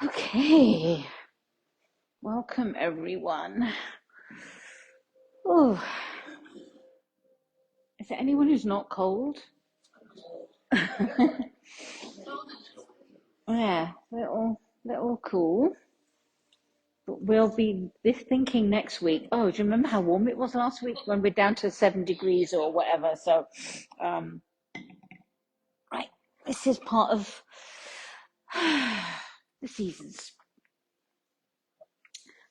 Okay, welcome everyone. Oh, is there anyone who's not cold? Yeah, little cool. But we'll be this thinking next week. Oh, do you remember how warm it was last week when we're down to 7 degrees or whatever? So, um, right, this is part of the seasons.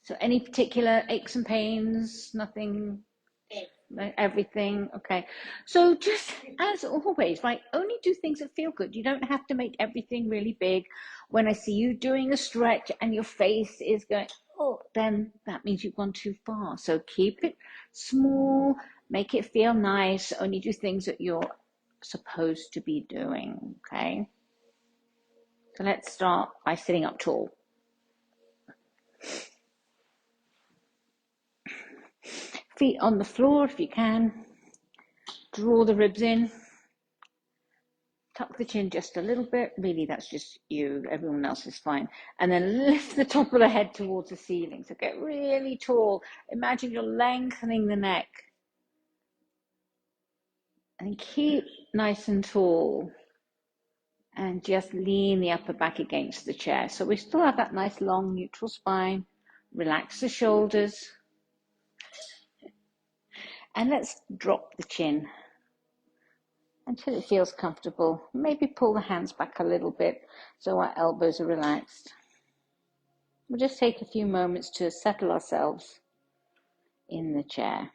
So, any particular aches and pains? Nothing. Everything. Okay. So just as always, right, only do things that feel good. You don't have to make everything really big. When I see you doing a stretch and your face is going, oh, then that means you've gone too far. So keep it small, make it feel nice. Only do things that you're supposed to be doing. Okay. So let's start by sitting up tall. Feet on the floor if you can. Draw the ribs in. Tuck the chin just a little bit. Really, that's just you. Everyone else is fine. And then lift the top of the head towards the ceiling. So get really tall. Imagine you're lengthening the neck. And keep nice and tall. And just lean the upper back against the chair. So we still have that nice long neutral spine. Relax the shoulders. And let's drop the chin until it feels comfortable. Maybe pull the hands back a little bit so our elbows are relaxed. We'll just take a few moments to settle ourselves in the chair.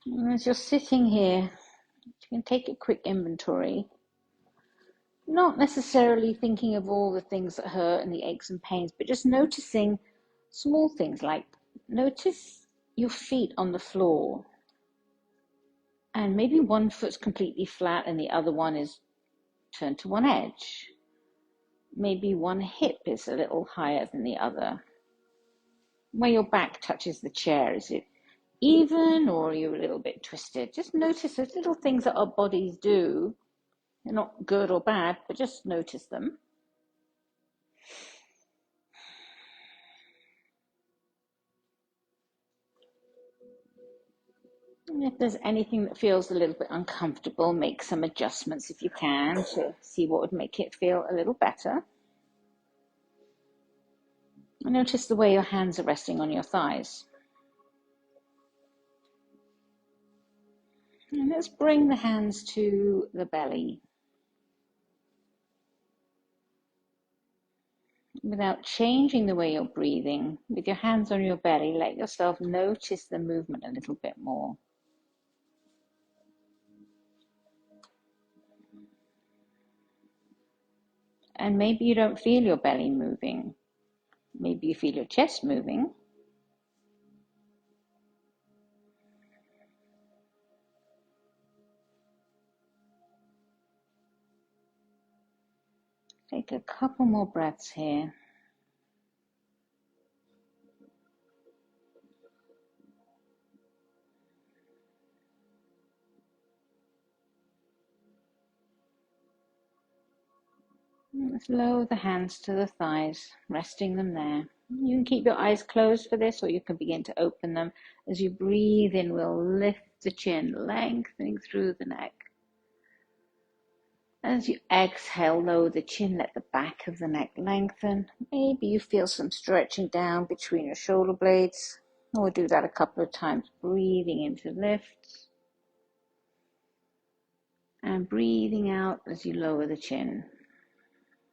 And as you're sitting here, you can take a quick inventory, not necessarily thinking of all the things that hurt and the aches and pains, but just noticing small things like notice your feet on the floor. And maybe one foot's completely flat and the other one is turned to one edge. Maybe one hip is a little higher than the other. Where your back touches the chair, is it even or are you a little bit twisted? Just notice those little things that our bodies do. They're not good or bad, but just notice them. And if there's anything that feels a little bit uncomfortable, make some adjustments if you can to see what would make it feel a little better. And notice the way your hands are resting on your thighs. And let's bring the hands to the belly. Without changing the way you're breathing, with your hands on your belly, let yourself notice the movement a little bit more. And maybe you don't feel your belly moving. Maybe you feel your chest moving. Take a couple more breaths here. Let's lower the hands to the thighs, resting them there. You can keep your eyes closed for this, or you can begin to open them. As you breathe in, we'll lift the chin, lengthening through the neck. As you exhale, lower the chin, let the back of the neck lengthen. Maybe you feel some stretching down between your shoulder blades. We'll do that a couple of times, breathing into lifts. And breathing out as you lower the chin.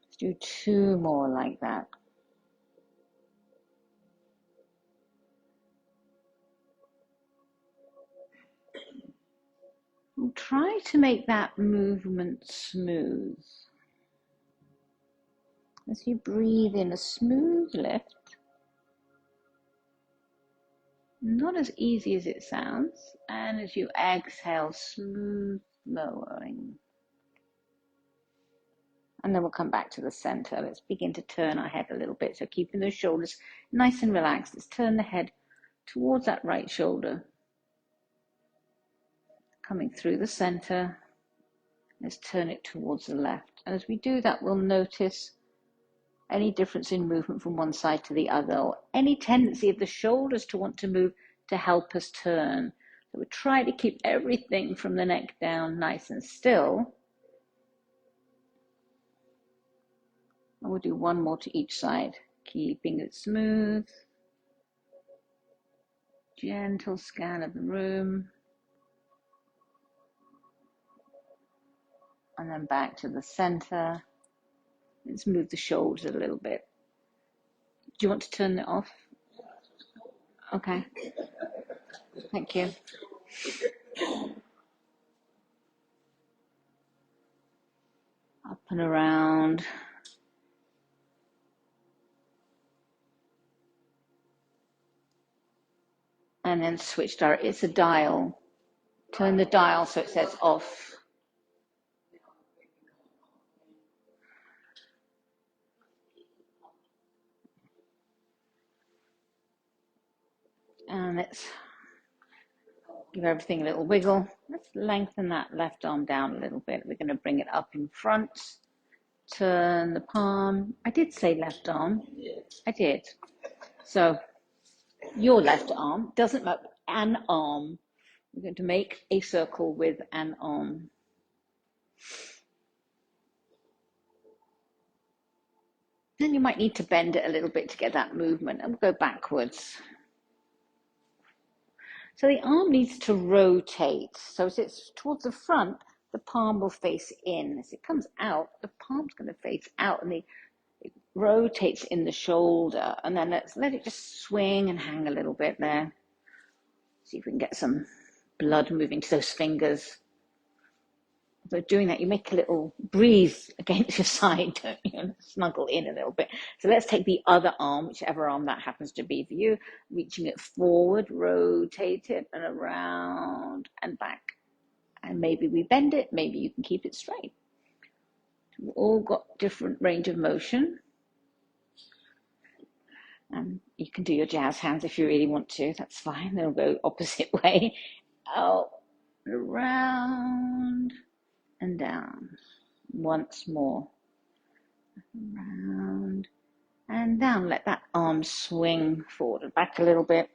Let's do 2 more like that. And try to make that movement smooth. As you breathe in a smooth lift, not as easy as it sounds, and as you exhale, smooth lowering. And then we'll come back to the center. Let's begin to turn our head a little bit. So keeping those shoulders nice and relaxed. Let's turn the head towards that right shoulder. Coming through the center. Let's turn it towards the left. And as we do that, we'll notice any difference in movement from one side to the other, or any tendency of the shoulders to want to move to help us turn. So we try to keep everything from the neck down nice and still. And we'll do one more to each side, keeping it smooth. Gentle scan of the room. And then back to the center. Let's move the shoulders a little bit. Do you want to turn it off? Okay. Thank you. Up and around. And then switch direction. It's a dial. Turn the dial so it says off. And let's give everything a little wiggle. Let's lengthen that left arm down a little bit. We're going to bring it up in front. Turn the palm. I did say left arm. I did. So your left arm doesn't matter. An arm. We're going to make a circle with an arm. Then you might need to bend it a little bit to get that movement, and we'll go backwards. So the arm needs to rotate. So as it's towards the front, the palm will face in. As it comes out, the palm's going to face out, and it rotates in the shoulder. And then let's let it just swing and hang a little bit there. See if we can get some blood moving to those fingers. So doing that, you make a little breeze against your side, don't you? And snuggle in a little bit. So let's take the other arm, whichever arm that happens to be for you, reaching it forward, rotate it and around and back. And maybe we bend it, maybe you can keep it straight. We've all got different range of motion. And you can do your jazz hands if you really want to, that's fine. They'll go opposite way. Out, around, and down. Once more. Around and down. Let that arm swing forward and back a little bit.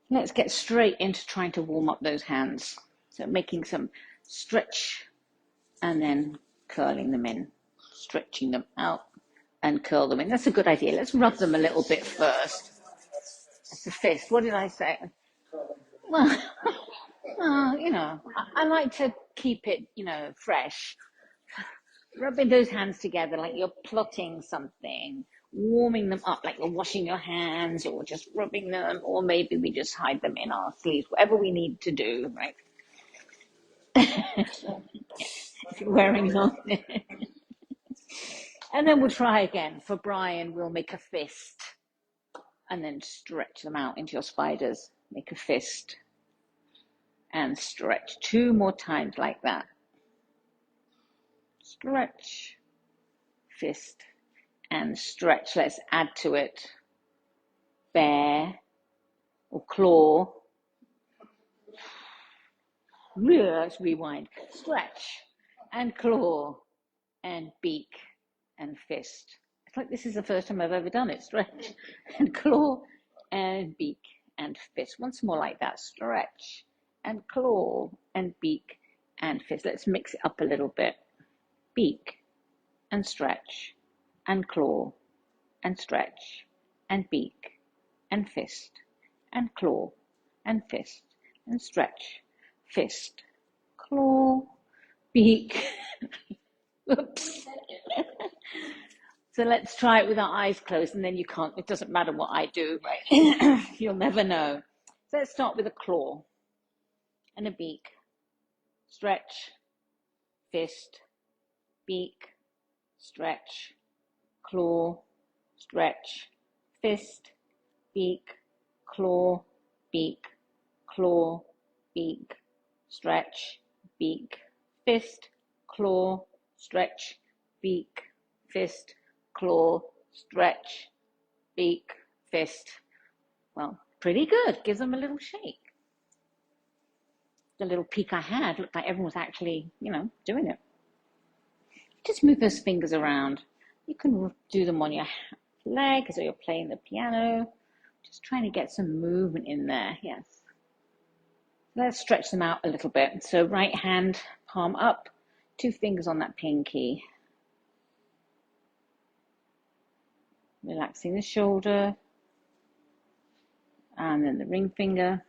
Let's get straight into trying to warm up those hands. So making some stretch and then curling them in. Stretching them out and curl them in. That's a good idea. Let's rub them a little bit first. That's a fist. What did I say? Well, I like to keep it, fresh. Rubbing those hands together like you're plotting something, warming them up like you're washing your hands or just rubbing them, or maybe we just hide them in our sleeves, whatever we need to do, right? If you're wearing them. And then we'll try again. For Brian, we'll make a fist and then stretch them out into your spiders. Make a fist and stretch 2 more times like that. Stretch, fist, and stretch. Let's add to it bear or claw. Let's rewind. Stretch and claw and beak and fist. It's like this is the first time I've ever done it. Stretch and claw and beak and fist. Once more like that. Stretch and claw and beak and fist. Let's mix it up a little bit. Beak and stretch and claw and stretch and beak and fist and claw and fist and stretch, fist, claw, beak. Oops. So let's try it with our eyes closed, and then you can't, it doesn't matter what I do, right? You'll never know. So let's start with a claw and a beak. Stretch, fist, beak, stretch, claw, stretch, fist, beak, claw, beak, claw, beak, stretch, beak, fist, claw, stretch, beak, fist, claw, stretch, beak, fist. Well, pretty good. Give them a little shake. the little peek I had, looked like everyone was actually, doing it. Just move those fingers around. You can do them on your leg as though you're playing the piano. Just trying to get some movement in there, yes. Let's stretch them out a little bit. So right hand, palm up, 2 fingers on that pinky. Relaxing the shoulder. And then the ring finger.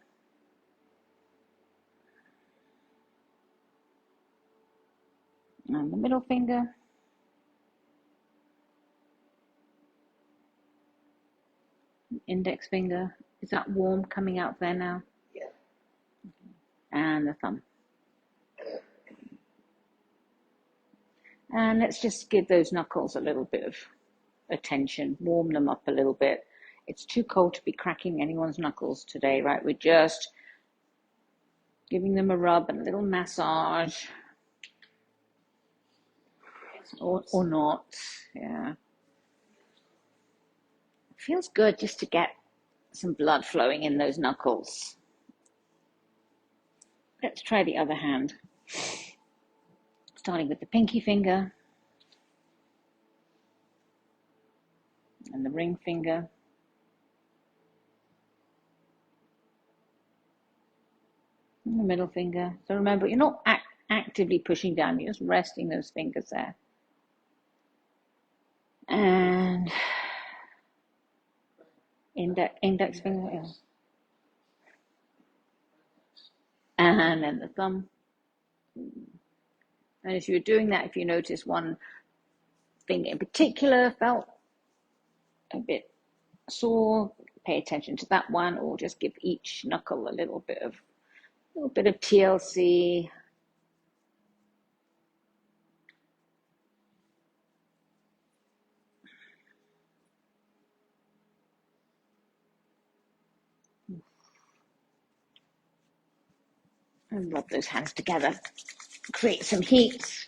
And the middle finger. Index finger. Is that warm coming out there now? Yeah. And the thumb. And let's just give those knuckles a little bit of attention, warm them up a little bit. It's too cold to be cracking anyone's knuckles today, right? We're just giving them a rub and a little massage. Or not, yeah. It feels good just to get some blood flowing in those knuckles. Let's try the other hand. Starting with the pinky finger and the ring finger. And the middle finger. So remember, you're not actively pushing down, you're just resting those fingers there. And index finger. Yeah. And then the thumb. And as you were doing that, if you notice one finger in particular felt a bit sore, pay attention to that one, or just give each knuckle a little bit of TLC. And rub those hands together. Create some heat.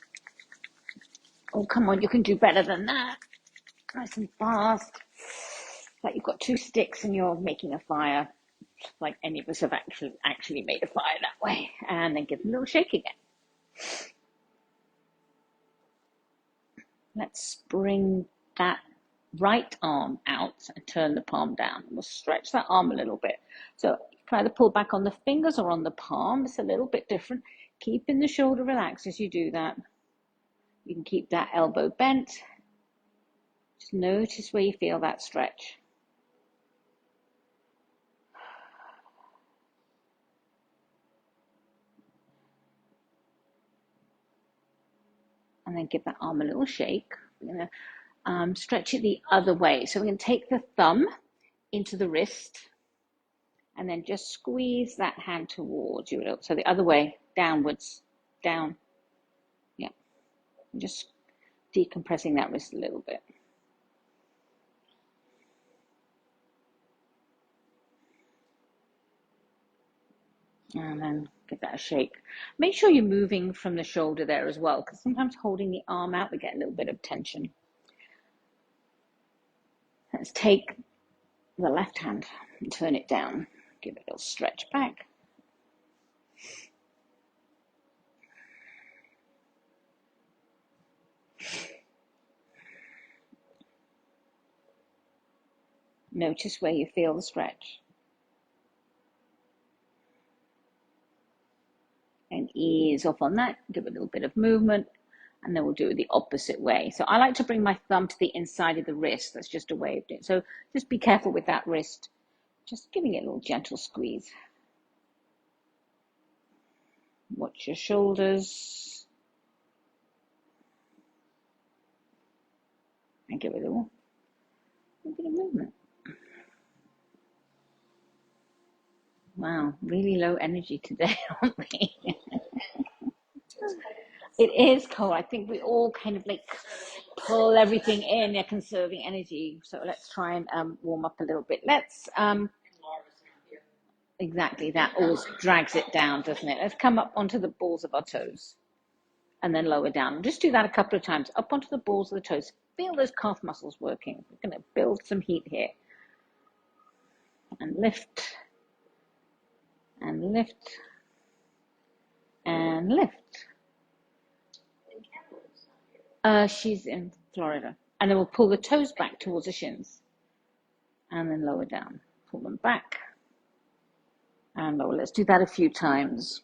Oh, come on, you can do better than that. Nice and fast. Like you've got 2 sticks and you're making a fire. Like any of us have actually made a fire that way. And then give them a little shake again. Let's bring that right arm out and turn the palm down. We'll stretch that arm a little bit. So try to pull back on the fingers or on the palm. It's a little bit different. Keeping the shoulder relaxed as you do that. You can keep that elbow bent. Just notice where you feel that stretch. And then give that arm a little shake. We're going to stretch it the other way. So we're going to take the thumb into the wrist and then just squeeze that hand towards you. So the other way, downwards, down. Yeah. Just decompressing that wrist a little bit. And then give that a shake. Make sure you're moving from the shoulder there as well, because sometimes holding the arm out, we get a little bit of tension. Let's take the left hand and turn it down. Give it a little stretch back. Notice where you feel the stretch. And ease off on that, give it a little bit of movement, and then we'll do it the opposite way. So I like to bring my thumb to the inside of the wrist. That's just a way of doing it. So just be careful with that wrist. Just giving it a little gentle squeeze. Watch your shoulders. And give it a little bit of movement. Wow, really low energy today, aren't we? It is cold. I think we all kind of like pull everything in. They're conserving energy. So let's try and warm up a little bit. Let's exactly, that always drags it down, doesn't it? Let's come up onto the balls of our toes and then lower down. Just do that a couple of times. Up onto the balls of the toes. Feel those calf muscles working. We're going to build some heat here. And lift. And lift. and lift. She's in Florida. And then we'll pull the toes back towards the shins. And then lower down. Pull them back. And lower. Let's do that a few times.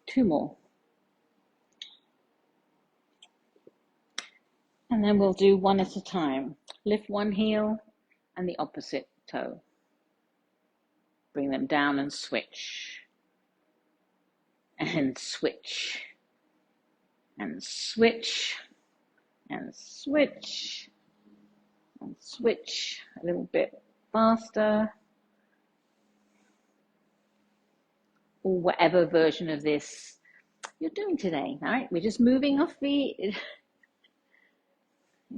2 more. And then we'll do one at a time. Lift one heel and the opposite toe. Bring them down and switch. And switch. And switch. And switch. And switch. A little bit faster. Or whatever version of this you're doing today. All right, we're just moving our feet.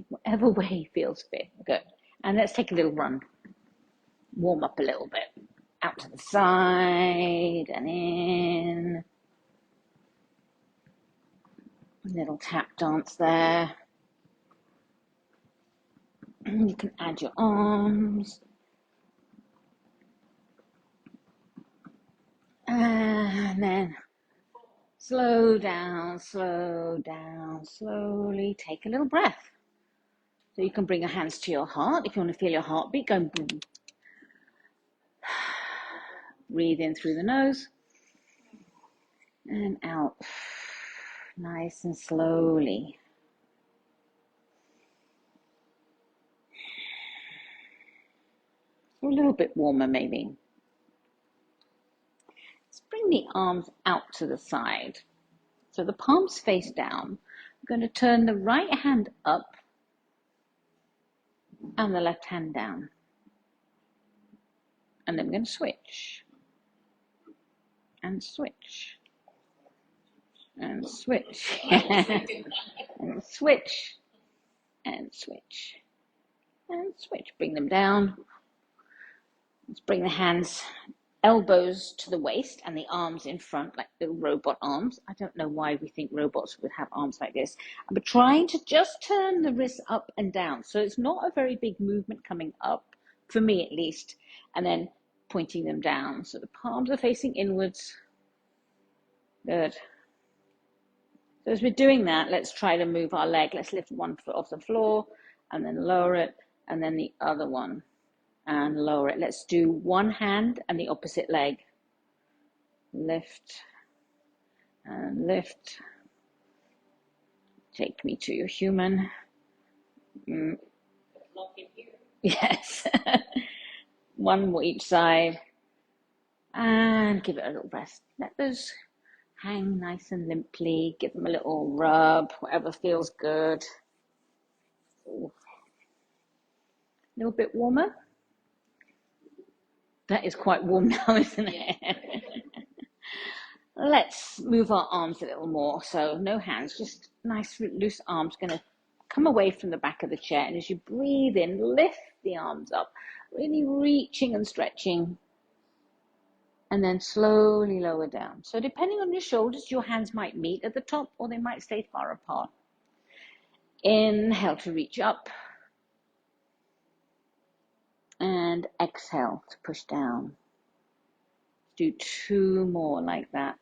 Whatever way feels fit. Good. And let's take a little run. Warm up a little bit. Out to the side and in. A little tap dance there. You can add your arms. And then slow down, slowly take a little breath. So you can bring your hands to your heart if you want to feel your heartbeat going boom. Breathe in through the nose and out, nice and slowly. A little bit warmer maybe. Let's bring the arms out to the side. So the palms face down. I'm going to turn the right hand up and the left hand down. And then we're going to switch. And switch. And switch. And switch. And switch. And switch. Bring them down. Let's bring the hands, elbows to the waist and the arms in front like little robot arms. I don't know why we think robots would have arms like this. But trying to just turn the wrists up and down. So it's not a very big movement coming up, for me at least. And then pointing them down. So the palms are facing inwards. Good. So as we're doing that, let's try to move our leg. Let's lift one foot off the floor and then lower it. And then the other one. And lower it. Let's do one hand and the opposite leg. Lift and lift. Take me to your human. Yes. One more each side. And give it a little rest. Let those hang nice and limply. Give them a little rub, whatever feels good. Ooh. A little bit warmer. That is quite warm now, isn't it? Let's move our arms a little more. So no hands, just nice loose arms. Going to come away from the back of the chair. And as you breathe in, lift the arms up. Really reaching and stretching. And then slowly lower down. So depending on your shoulders, your hands might meet at the top or they might stay far apart. Inhale to reach up. And exhale to push down. Do 2 more like that.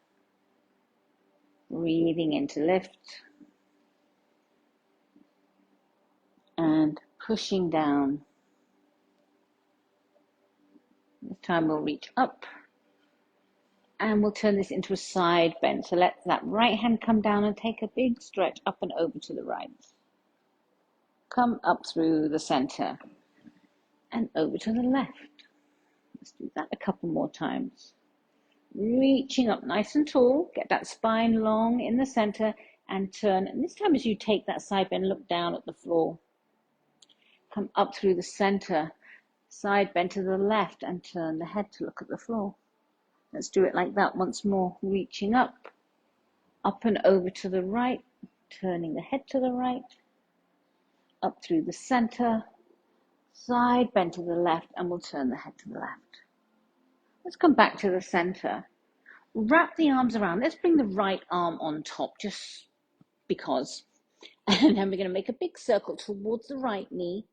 Breathing in to lift. And pushing down. This time we'll reach up. And we'll turn this into a side bend. So let that right hand come down and take a big stretch up and over to the right. Come up through the center. And over to the left. Let's do that a couple more times. Reaching up nice and tall. Get that spine long in the center and turn. And this time as you take that side bend, look down at the floor. Come up through the center. Side bend to the left and turn the head to look at the floor. Let's do it like that once more. Reaching up. Up and over to the right. Turning the head to the right. Up through the center. Side bend to the left and we'll turn the head to the left. Let's come back to the center. Wrap the arms around. Let's bring the right arm on top just because. And then we're going to make a big circle towards the right knee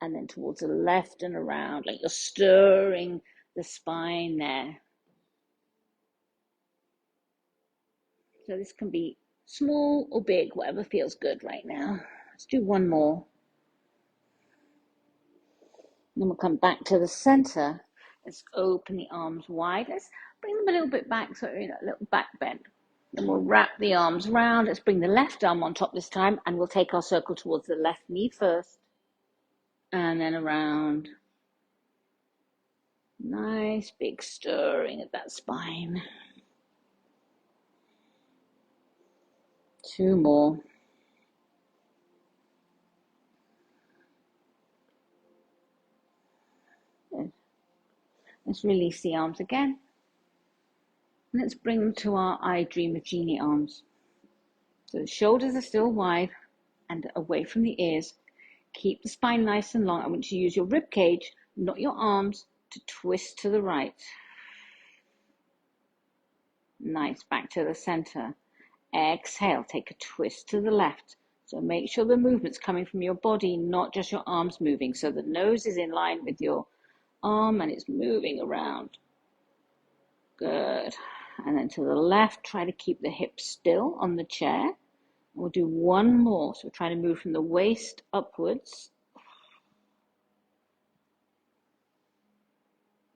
and then towards the left and around like you're stirring the spine there. So this can be small or big, whatever feels good right now. Let's do one more. Then we'll come back to the center. Let's open the arms wide. Let's bring them a little bit back, so a little back bend. Then we'll wrap the arms round. Let's bring the left arm on top this time, and we'll take our circle towards the left knee first. And then around. Nice big stirring of that spine. Two more. Let's release the arms again. Let's bring them to our I Dream of Genie arms. So the shoulders are still wide and away from the ears. Keep the spine nice and long. I want you to use your rib cage, not your arms, to twist to the right. Nice, back to the center. Exhale, take a twist to the left. So make sure the movement's coming from your body, not just your arms moving. So the nose is in line with your arm and it's moving around. Good. And then to the left, try to keep the hips still on the chair. We'll do one more. So we're trying to move from the waist upwards.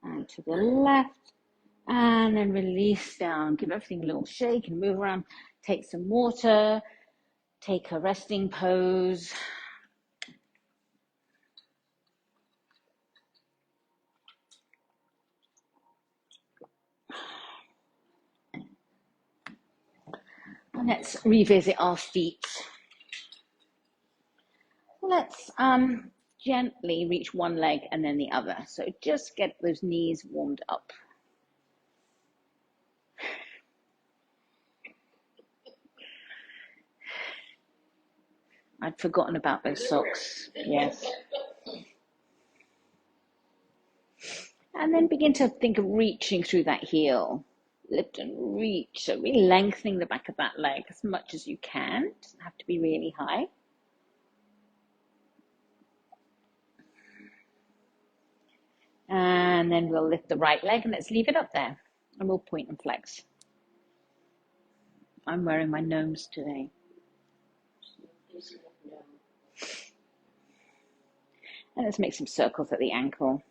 And to the left. And then release down. Give everything a little shake and move around. Take some water. Take a resting pose. And let's revisit our feet. Let's gently reach one leg and then the other. So just get those knees warmed up. I'd forgotten about those socks. Yes. And then begin to think of reaching through that heel. Lift and reach. So really lengthening the back of that leg as much as you can. It doesn't have to be really high. And then we'll lift the right leg and let's leave it up there. And we'll point and flex. I'm wearing my gnomes today. And let's make some circles at the ankle.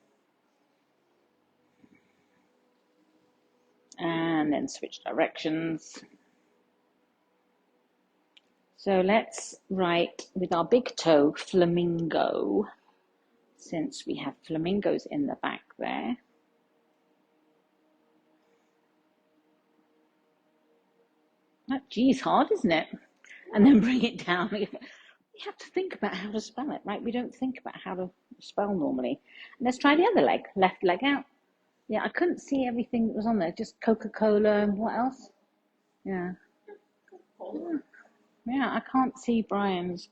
And then switch directions. So let's write with our big toe, flamingo, since we have flamingos in the back there. Oh, geez, hard, isn't it? And then bring it down. We have to think about how to spell it, right? We don't think about how to spell normally. And let's try the other leg, left leg out. Yeah, I couldn't see everything that was on there, just Coca-Cola and what else? Yeah. Yeah, I can't see Brian's.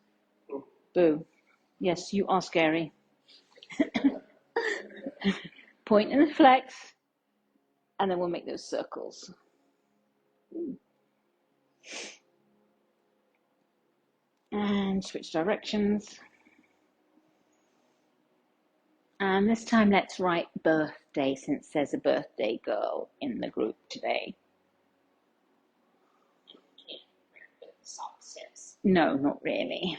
Boo. Yes, you are scary. Point and flex, and then we'll make those circles. And switch directions. And this time let's write birthday, since there's a birthday girl in the group today. No, not really.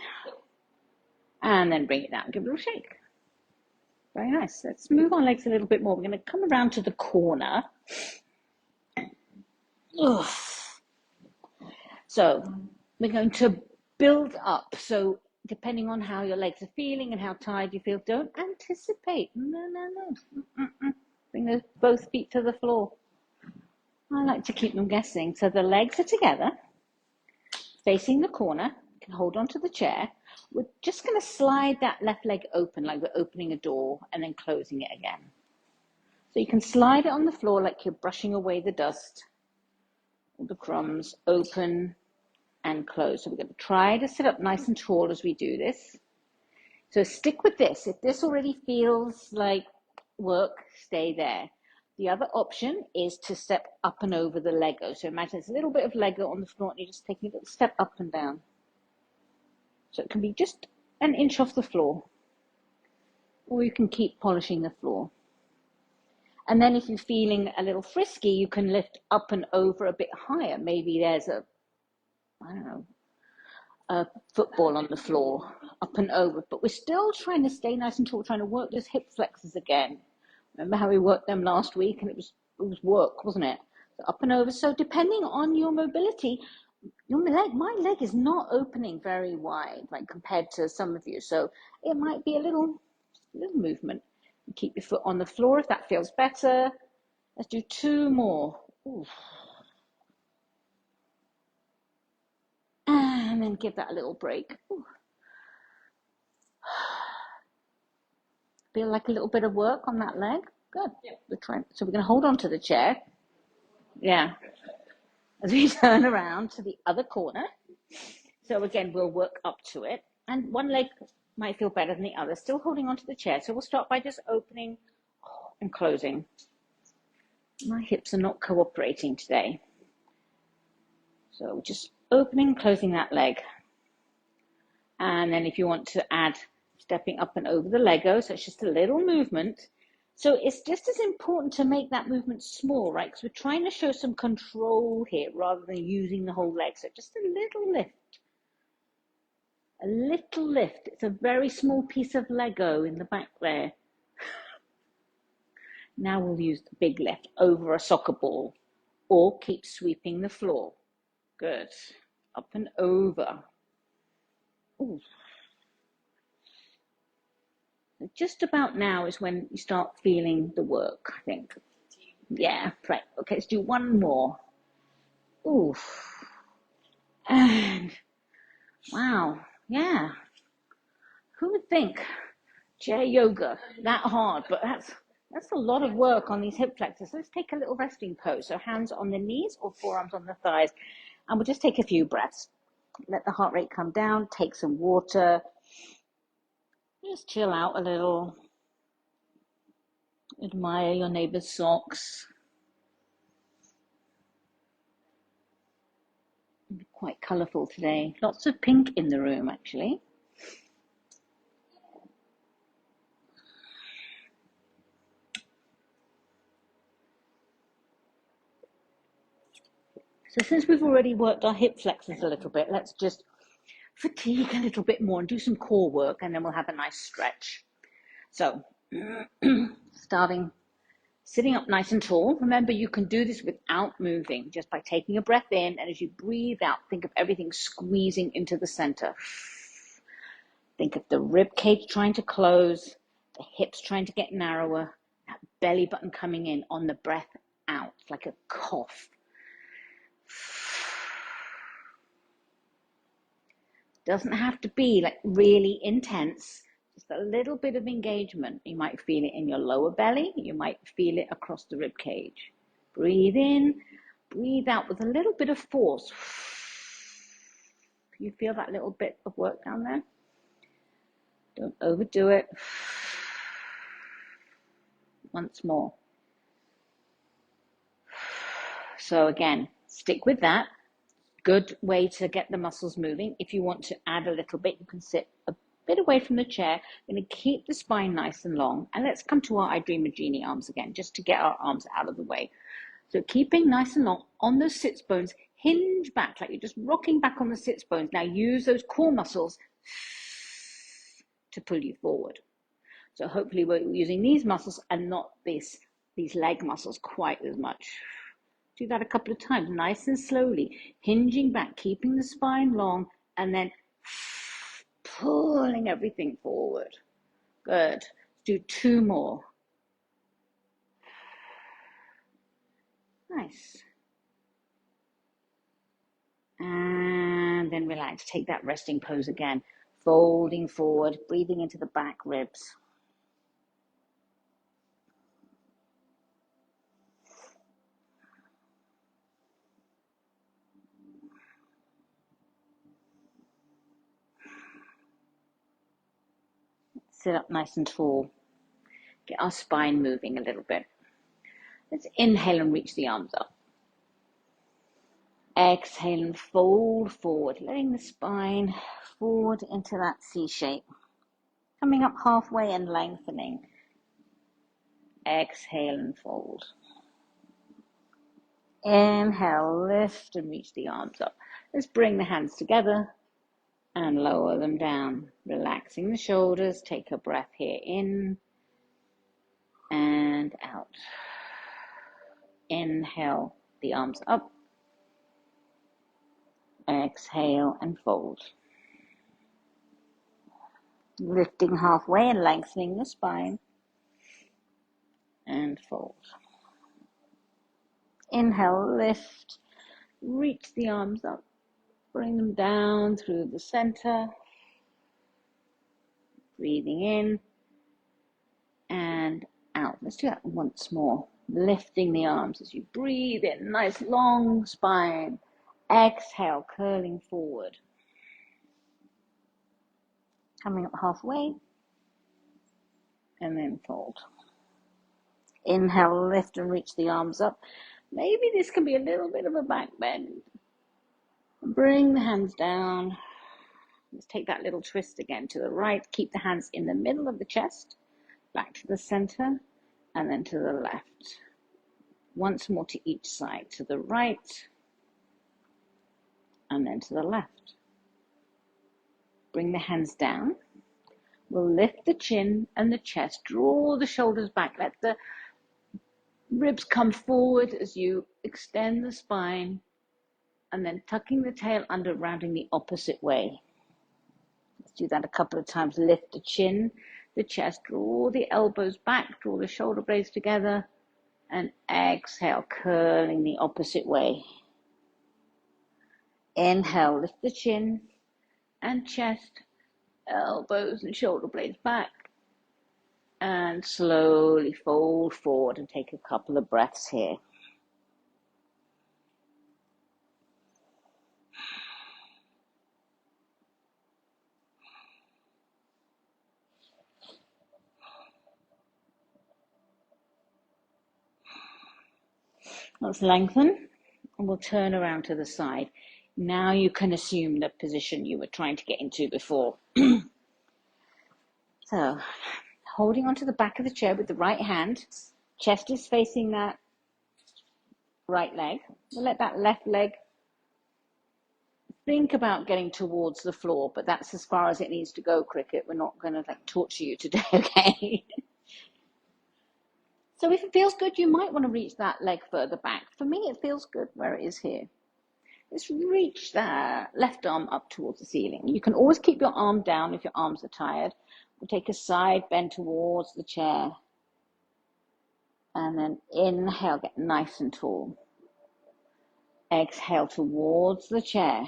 And then bring it down, give it a little shake. Very nice. Let's move our legs a little bit more. We're going to come around to the corner. Ugh. So we're going to build up. So depending on how your legs are feeling and how tired you feel, don't anticipate. No. Bring those both feet to the floor. I like to keep them guessing. So the legs are together, facing the corner. You can hold onto the chair. We're just going to slide that left leg open, like we're opening a door and then closing it again. So you can slide it on the floor like you're brushing away the dust, all the crumbs, open and close. So we're going to try to sit up nice and tall as we do this. So stick with this. If this already feels like work, stay there. The other option is to step up and over the Lego. So imagine it's a little bit of Lego on the floor and you're just taking a little step up and down. So it can be just an inch off the floor, or you can keep polishing the floor. And then if you're feeling a little frisky, you can lift up and over a bit higher. Maybe there's I don't know, a football on the floor, up and over. But we're still trying to stay nice and tall, trying to work those hip flexors again. Remember how we worked them last week, and it was work, wasn't it? So up and over. So depending on your mobility, my leg is not opening very wide, like compared to some of you. So it might be a little movement. Keep your foot on the floor if that feels better. Let's do 2 more. Ooh. And then give that a little break. Ooh. Feel like a little bit of work on that leg? Good. Yeah. So we're going to hold on to the chair. Yeah. As we turn around to the other corner. So again, we'll work up to it. And one leg might feel better than the other. Still holding onto the chair. So we'll start by just opening and closing. My hips are not cooperating today. So just opening and closing that leg. And then if you want to add stepping up and over the Lego, so it's just a little movement. So it's just as important to make that movement small, right? Because we're trying to show some control here rather than using the whole leg. So just a little lift. A little lift. It's a very small piece of Lego in the back there. Now we'll use the big lift over a soccer ball or keep sweeping the floor. Good. Up and over. Ooh. Just about now is when you start feeling the work, I think. Yeah, right. Okay, let's do 1 more. Ooh. And wow, yeah. Who would think chair yoga that hard? But that's a lot of work on these hip flexors. So let's take a little resting pose. So hands on the knees or forearms on the thighs. And we'll just take a few breaths. Let the heart rate come down. Take some water. Just chill out a little. Admire your neighbor's socks. Quite colourful today. Lots of pink in the room, actually. So since we've already worked our hip flexors a little bit, let's just fatigue a little bit more and do some core work, and then we'll have a nice stretch. So starting sitting up nice and tall. Remember, you can do this without moving, just by taking a breath in, and as you breathe out, think of everything squeezing into the center. Think of the rib cage trying to close, the hips trying to get narrower, that belly button coming in on the breath out, like a cough. Doesn't have to be like really intense, just a little bit of engagement. You might feel it in your lower belly, you might feel it across the rib cage. Breathe in, breathe out with a little bit of force. You feel that little bit of work down there? Don't overdo it. Once more. So again, stick with that. Good way to get the muscles moving. If you want to add a little bit, you can sit a bit away from the chair. We're going to keep the spine nice and long. And let's come to our I Dream of Jeannie arms again, just to get our arms out of the way. So keeping nice and long on those sits bones, hinge back, like you're just rocking back on the sits bones. Now use those core muscles to pull you forward. So hopefully we're using these muscles and not these leg muscles quite as much. Do that a couple of times, nice and slowly, hinging back, keeping the spine long, and then pulling everything forward. Good. Let's do 2 more. Nice. And then relax. Take that resting pose again. Folding forward, breathing into the back ribs. Sit up nice and tall. Get our spine moving a little bit. Let's inhale and reach the arms up. Exhale and fold forward, letting the spine forward into that C shape. Coming up halfway and lengthening. exhale and fold. Inhale, lift and reach the arms up. Let's bring the hands together and lower them down, relaxing the shoulders. Take a breath here in and out. Inhale, the arms up. Exhale and fold. Lifting halfway and lengthening the spine. And fold. Inhale, lift. Reach the arms up. Bring them down through the center. Breathing in and out. Let's do that once more. Lifting the arms as you breathe in. Nice long spine. Exhale, curling forward. Coming up halfway. And then fold. Inhale, lift and reach the arms up. Maybe this can be a little bit of a back bend. Bring the hands down. Let's take that little twist again to the right. Keep the hands in the middle of the chest. Back to the center. And then to the left. Once more to each side. To the right. And then to the left. Bring the hands down. We'll lift the chin and the chest. Draw the shoulders back. Let the ribs come forward as you extend the spine. And then tucking the tail under, rounding the opposite way. Let's do that a couple of times. Lift the chin, the chest, draw the elbows back, draw the shoulder blades together, and exhale, curling the opposite way. Inhale, lift the chin and chest, elbows and shoulder blades back, and slowly fold forward and take a couple of breaths here. Let's lengthen and we'll turn around to the side. Now you can assume the position you were trying to get into before. So, holding onto the back of the chair with the right hand, chest is facing that right leg. We'll let that left leg think about getting towards the floor, but that's as far as it needs to go, Cricket. We're not going to torture you today, okay? So if it feels good, you might want to reach that leg further back. For me, it feels good where it is here. Let's reach that left arm up towards the ceiling. You can always keep your arm down if your arms are tired. We'll take a side bend towards the chair. And then inhale, get nice and tall. Exhale towards the chair.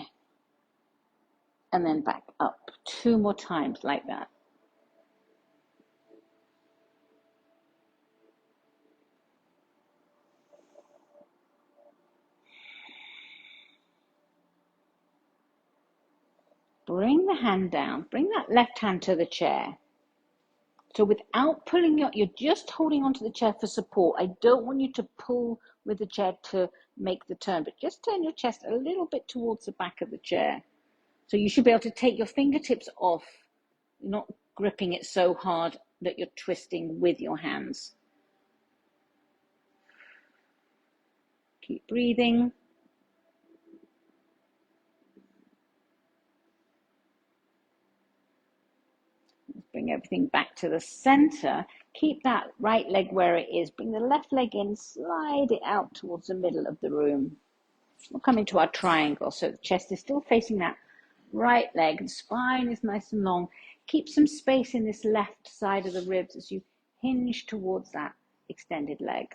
And then back up 2 more times like that. Bring the hand down. Bring that left hand to the chair. So without pulling you're just holding onto the chair for support. I don't want you to pull with the chair to make the turn, but just turn your chest a little bit towards the back of the chair. So you should be able to take your fingertips off, not gripping it so hard that you're twisting with your hands. Keep breathing. Bring everything back to the center. Keep that right leg where it is. Bring the left leg in, slide it out towards the middle of the room. We'll come into our triangle. So the chest is still facing that right leg. The spine is nice and long. Keep some space in this left side of the ribs as you hinge towards that extended leg.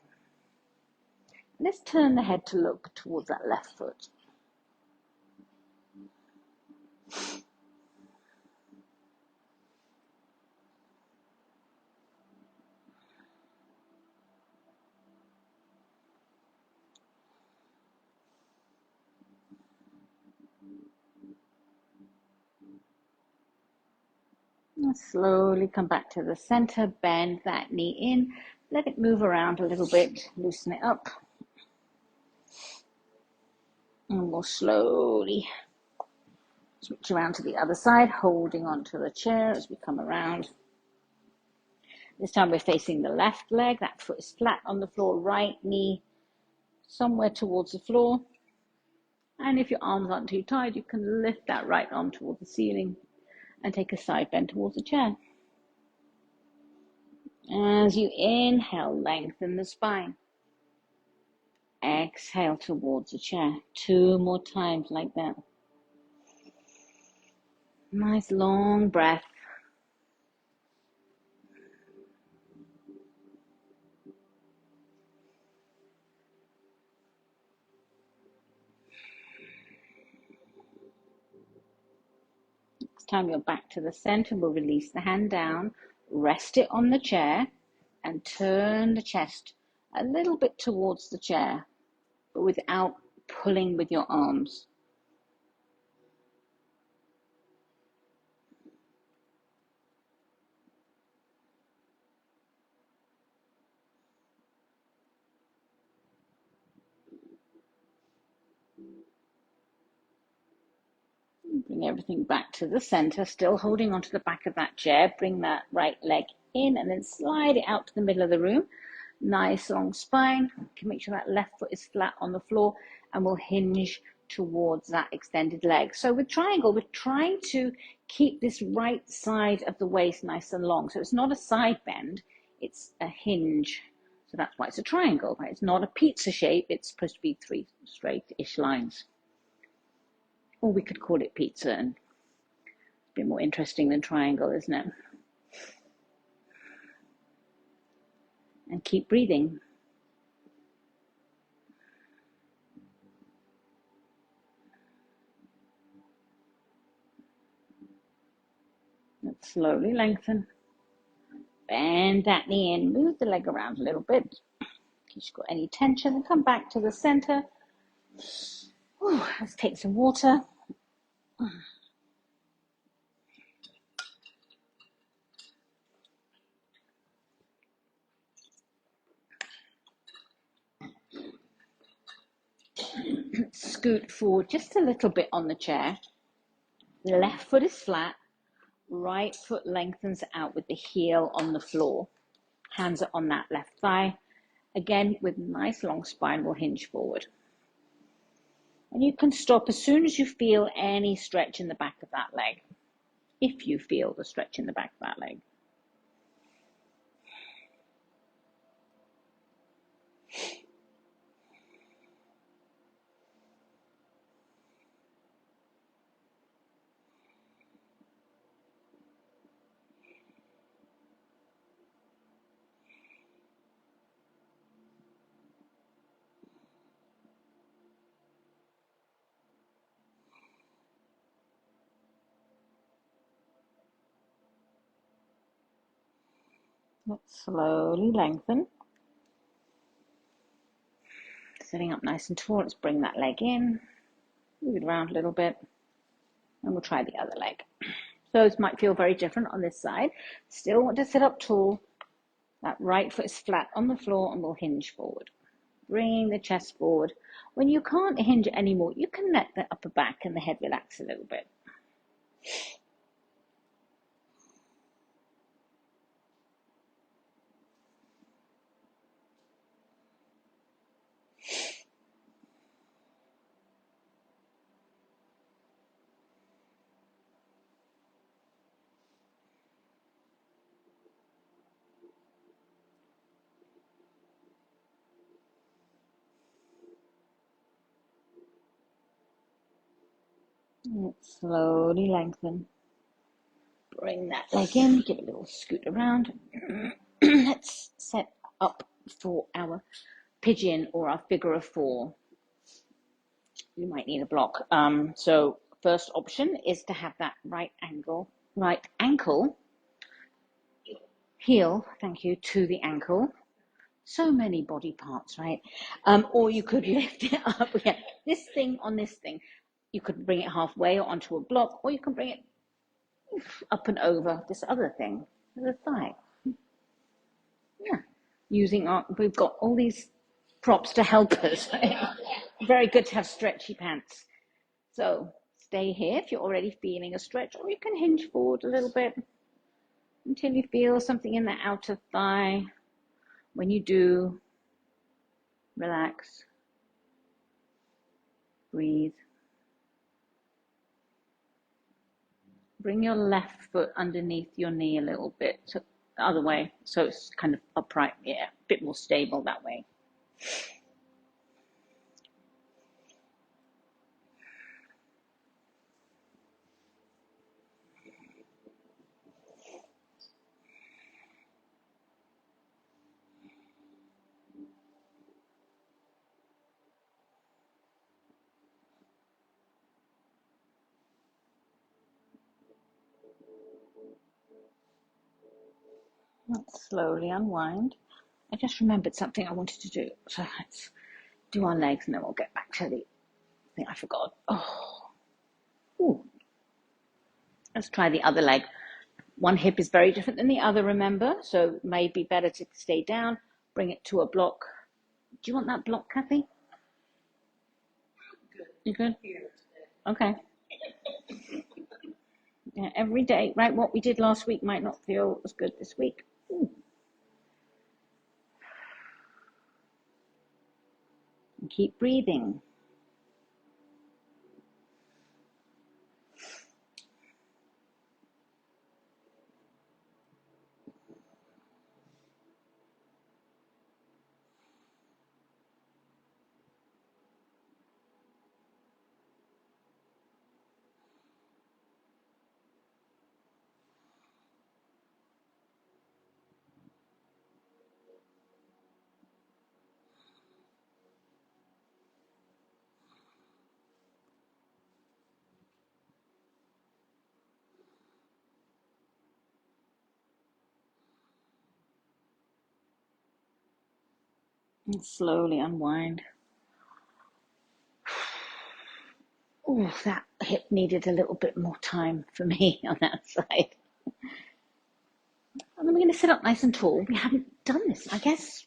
Let's turn the head to look towards that left foot. And slowly come back to the center, bend that knee in, let it move around a little bit, loosen it up. And we'll slowly switch around to the other side, holding onto the chair as we come around. This time we're facing the left leg. That foot is flat on the floor, right knee somewhere towards the floor. And if your arms aren't too tight, you can lift that right arm towards the ceiling and take a side bend towards the chair. As you inhale, lengthen the spine. Exhale towards the chair. 2 more times like that. Nice long breath. Next time you're back to the center, we'll release the hand down, rest it on the chair, and turn the chest a little bit towards the chair, but without pulling with your arms. Bring everything back to the center, still holding onto the back of that chair. Bring that right leg in and then slide it out to the middle of the room. Nice long spine. You can make sure that left foot is flat on the floor and we'll hinge towards that extended leg. So with triangle, we're trying to keep this right side of the waist nice and long. So it's not a side bend, it's a hinge. So that's why it's a triangle, right? It's not a pizza shape. It's supposed to be 3 straight-ish lines. Or we could call it pizza, and it's a bit more interesting than triangle, isn't it? And keep breathing. Let's slowly lengthen. Bend that knee in, move the leg around a little bit. In case you've got any tension, and come back to the center. Let's take some water. Scoot forward just a little bit on the chair. Left foot is flat. Right foot lengthens out with the heel on the floor. Hands are on that left thigh. Again, with nice long spine, we'll hinge forward. And you can stop as soon as you feel any stretch in the back of that leg. If you feel the stretch in the back of that leg. Let's slowly lengthen. Sitting up nice and tall, let's bring that leg in. Move it around a little bit. And we'll try the other leg. So this might feel very different on this side. Still want to sit up tall. That right foot is flat on the floor and we'll hinge forward. Bring the chest forward. When you can't hinge anymore, you can let the upper back and the head relax a little bit. Let's slowly lengthen. Bring that leg in, give it a little scoot around. Let's set up for our pigeon or our figure of 4. You might need a block. So first option is to have that right ankle, heel, thank you, to the ankle. So many body parts, right? Or you could lift it up. Yeah, this thing on this thing. You could bring it halfway or onto a block, or you can bring it up and over this other thing, the thigh. Yeah, we've got all these props to help us. Right? Very good to have stretchy pants. So stay here if you're already feeling a stretch, or you can hinge forward a little bit until you feel something in the outer thigh. When you do, relax, breathe. Bring your left foot underneath your knee a little bit, so the other way, so it's kind of upright, yeah, a bit more stable that way. Let's slowly unwind. I just remembered something I wanted to do, so let's do our legs and then we'll get back to the thing I forgot. Oh, ooh. Let's try the other leg. One hip is very different than the other, remember? So it may be better to stay down, bring it to a block. Do you want that block, Kathy? You good? Okay. Yeah, every day, right? What we did last week might not feel as good this week. Ooh. And keep breathing. And slowly unwind. Oh, that hip needed a little bit more time for me on that side. And then we're going to sit up nice and tall. We haven't done this. I guess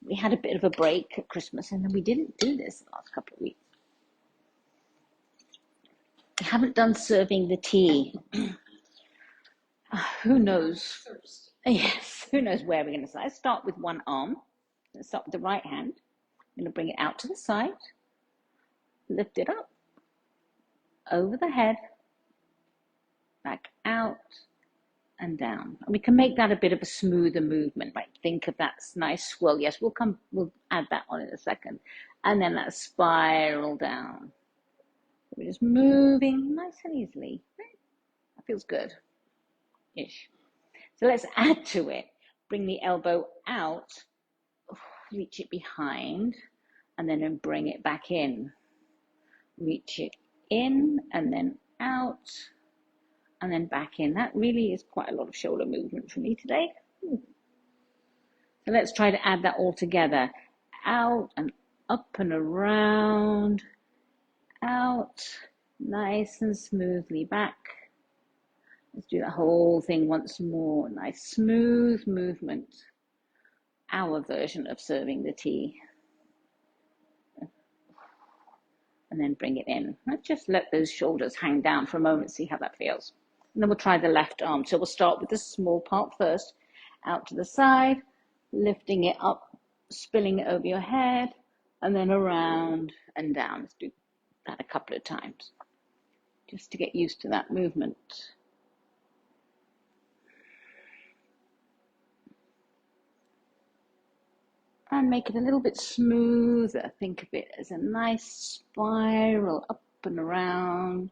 we had a bit of a break at Christmas and then we didn't do this the last couple of weeks. We haven't done serving the tea. Who knows? Yes, who knows where we're going to start. Let's start with one arm. Let's start with the right hand. I'm going to bring it out to the side. Lift it up. Over the head. Back out. And down. And we can make that a bit of a smoother movement. Right? Think of that nice swirl. Yes, we'll add that on in a second. And then that spiral down. We're just moving nice and easily. That feels good-ish. So let's add to it. Bring the elbow out, reach it behind, and then bring it back in. Reach it in and then out, and then back in. That really is quite a lot of shoulder movement for me today. So let's try to add that all together. Out and up and around, out, nice and smoothly back. Let's do that whole thing once more. Nice smooth movement. Our version of serving the tea. And then bring it in. Let's just let those shoulders hang down for a moment, see how that feels. And then we'll try the left arm. So we'll start with the small part first. Out to the side, lifting it up, spilling it over your head, and then around and down. Let's do that a couple of times, just to get used to that movement. And make it a little bit smoother. Think of it as a nice spiral up and around.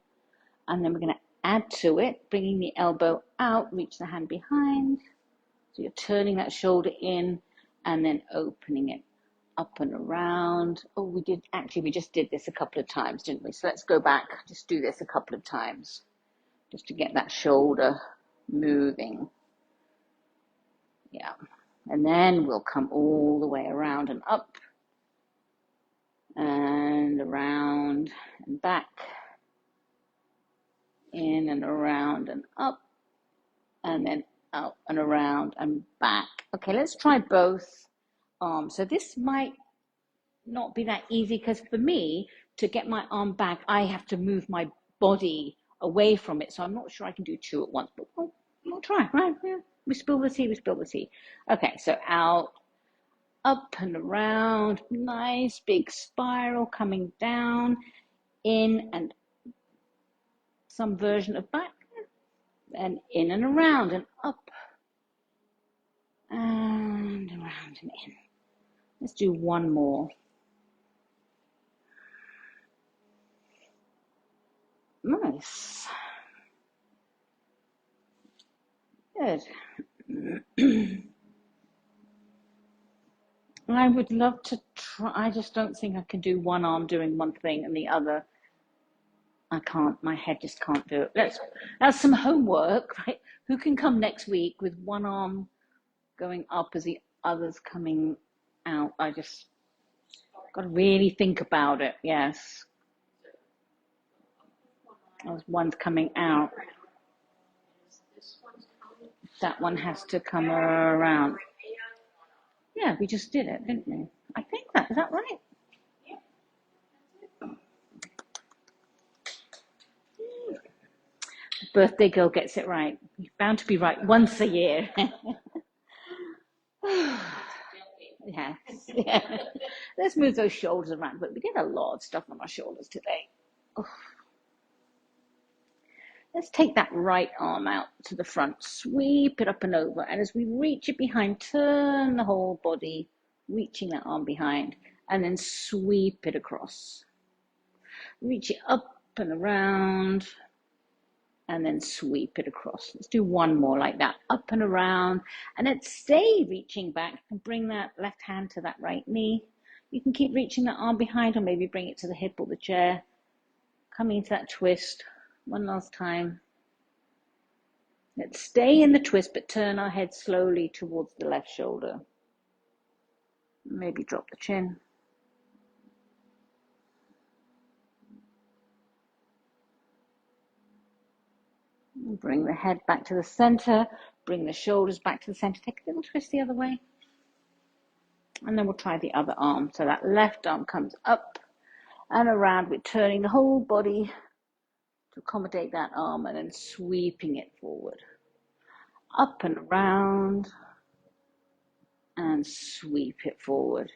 And then we're going to add to it, bringing the elbow out, reach the hand behind. So you're turning that shoulder in and then opening it up and around. Oh, we just did this a couple of times, didn't we? So let's go back, just do this a couple of times, just to get that shoulder moving. Yeah. And then we'll come all the way around and up and around and back, in and around and up, and then out and around and back. Okay, let's try both arms. So this might not be that easy because for me, to get my arm back, I have to move my body away from it. So I'm not sure I can do two at once, but We'll try, right? Yeah. We spill the tea, we spill the tea. Okay, so out, up and around, nice big spiral coming down, in and some version of back, and in and around and up and around and in. Let's do one more. Nice. Good. I would love to try. I just don't think I can do one arm doing one thing and the other. I can't. My head just can't do it. That's some homework, right? Who can come next week with one arm going up as the other's coming out? I just got to really think about it. Yes. As one's coming out. That one has to come around. Yeah, we just did it, didn't we? I think is that right? Birthday girl gets it right. You're bound to be right once a year. Yes. Yeah. Let's move those shoulders around. But we did a lot of stuff on our shoulders today. Oh. Let's take that right arm out to the front, sweep it up and over. And as we reach it behind, turn the whole body, reaching that arm behind, and then sweep it across. Reach it up and around, and then sweep it across. Let's do one more like that, up and around, and then stay reaching back and bring that left hand to that right knee. You can keep reaching that arm behind, or maybe bring it to the hip or the chair. Coming into that twist one last time. Let's stay in the twist, but turn our head slowly towards the left shoulder. Maybe drop the chin. Bring the head back to the center. Bring the shoulders back to the center. Take a little twist the other way. And then we'll try the other arm. So that left arm comes up and around. We're turning the whole body to accommodate that arm and then sweeping it forward. Up and around and sweep it forward.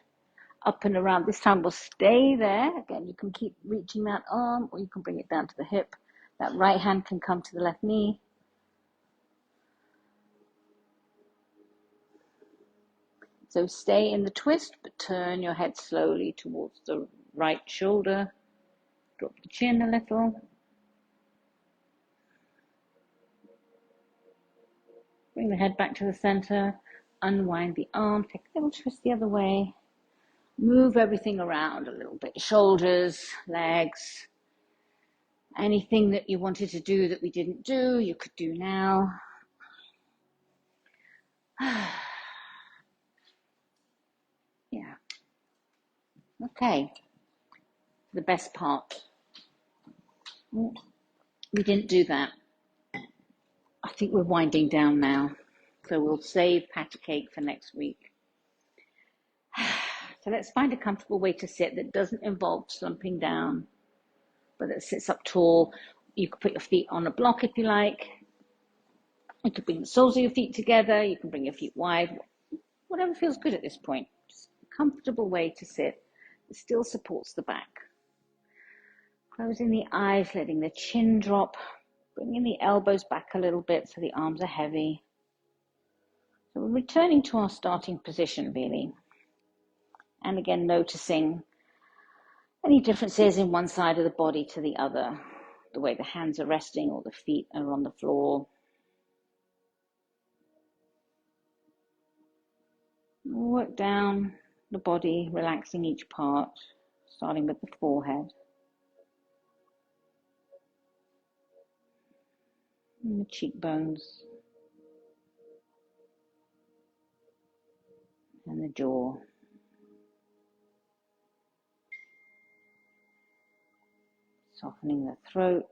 Up and around. This time we'll stay there. Again, you can keep reaching that arm or you can bring it down to the hip. That right hand can come to the left knee. So stay in the twist, but turn your head slowly towards the right shoulder. Drop the chin a little. Bring the head back to the center. Unwind the arm. Take a little twist the other way. Move everything around a little bit. Shoulders, legs. Anything that you wanted to do that we didn't do, you could do now. Yeah. Okay. The best part. We didn't do that. I think we're winding down now. So we'll save patty cake for next week. So let's find a comfortable way to sit that doesn't involve slumping down, but that sits up tall. You can put your feet on a block if you like. You can bring the soles of your feet together. You can bring your feet wide. Whatever feels good at this point. Just a comfortable way to sit that still supports the back. Closing the eyes, letting the chin drop. Bringing the elbows back a little bit so the arms are heavy. So we're returning to our starting position, really. And again, noticing any differences in one side of the body to the other. The way the hands are resting or the feet are on the floor. Work down the body, relaxing each part, starting with the forehead. And the cheekbones. And the jaw. Softening the throat.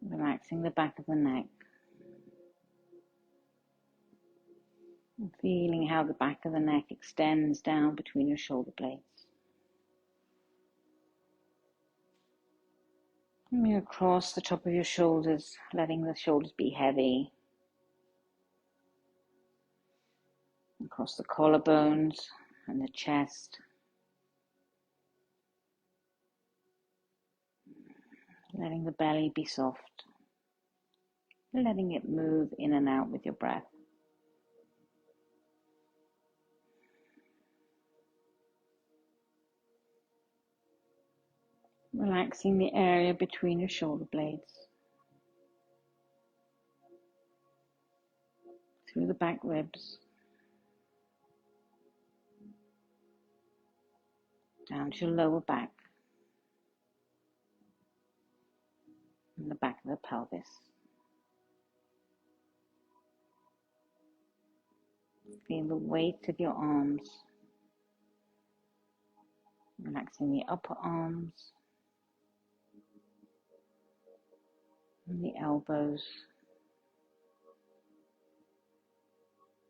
Relaxing the back of the neck. And feeling how the back of the neck extends down between your shoulder blades. Coming across the top of your shoulders, letting the shoulders be heavy. Across the collarbones and the chest. Letting the belly be soft. Letting it move in and out with your breath. Relaxing the area between your shoulder blades. Through the back ribs. Down to your lower back. And the back of the pelvis. Feel the weight of your arms. Relaxing the upper arms. And the elbows.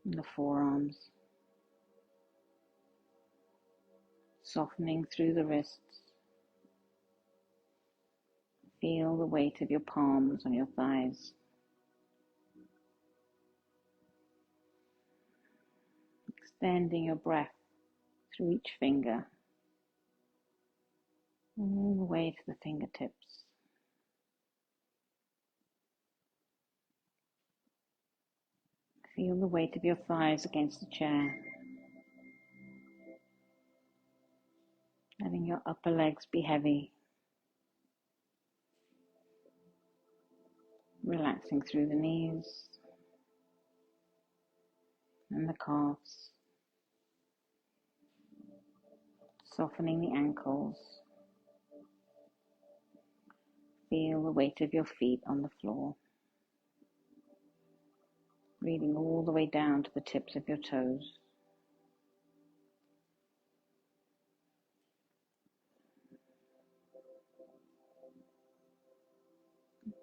And the forearms. Softening through the wrists. Feel the weight of your palms on your thighs. Extending your breath through each finger, all the way to the fingertips. Feel the weight of your thighs against the chair. Letting your upper legs be heavy. Relaxing through the knees and the calves. Softening the ankles. Feel the weight of your feet on the floor. Breathing all the way down to the tips of your toes.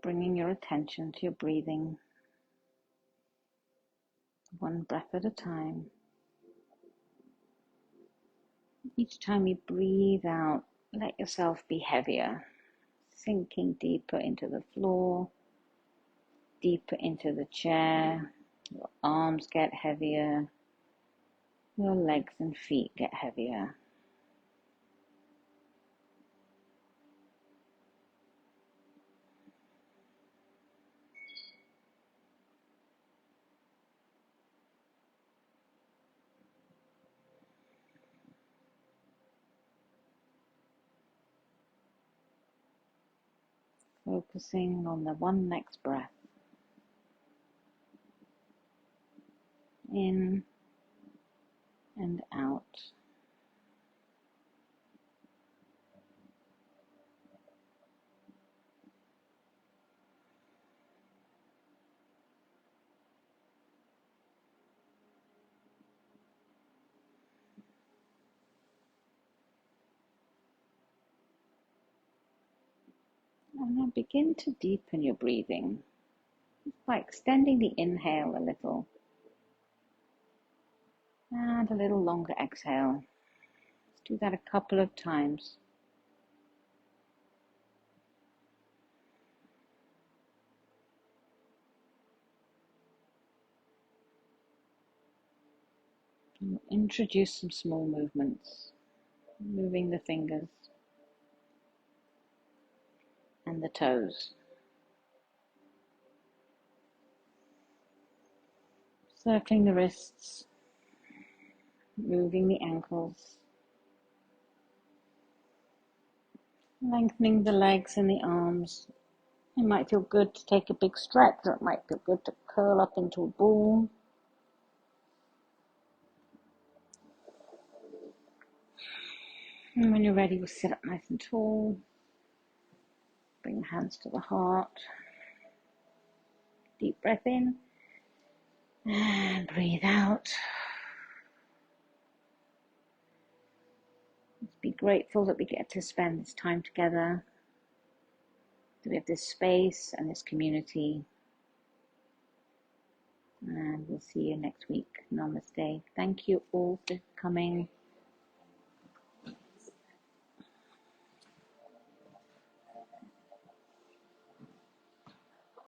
Bringing your attention to your breathing, one breath at a time. Each time you breathe out, let yourself be heavier, sinking deeper into the floor, deeper into the chair. Your arms get heavier, your legs and feet get heavier. Focusing on the one next breath. In and out. And now begin to deepen your breathing by extending the inhale a little and a little longer exhale. Let's do that a couple of times. And introduce some small movements, moving the fingers and the toes. Circling the wrists, moving the ankles, lengthening the legs and the arms. It might feel good to take a big stretch, or it might feel good to curl up into a ball. And when you're ready, we'll sit up nice and tall. Bring the hands to the heart. Deep breath in and breathe out. Let's be grateful that we get to spend this time together, that we have this space and this community. And we'll see you next week. Namaste. Thank you all for coming.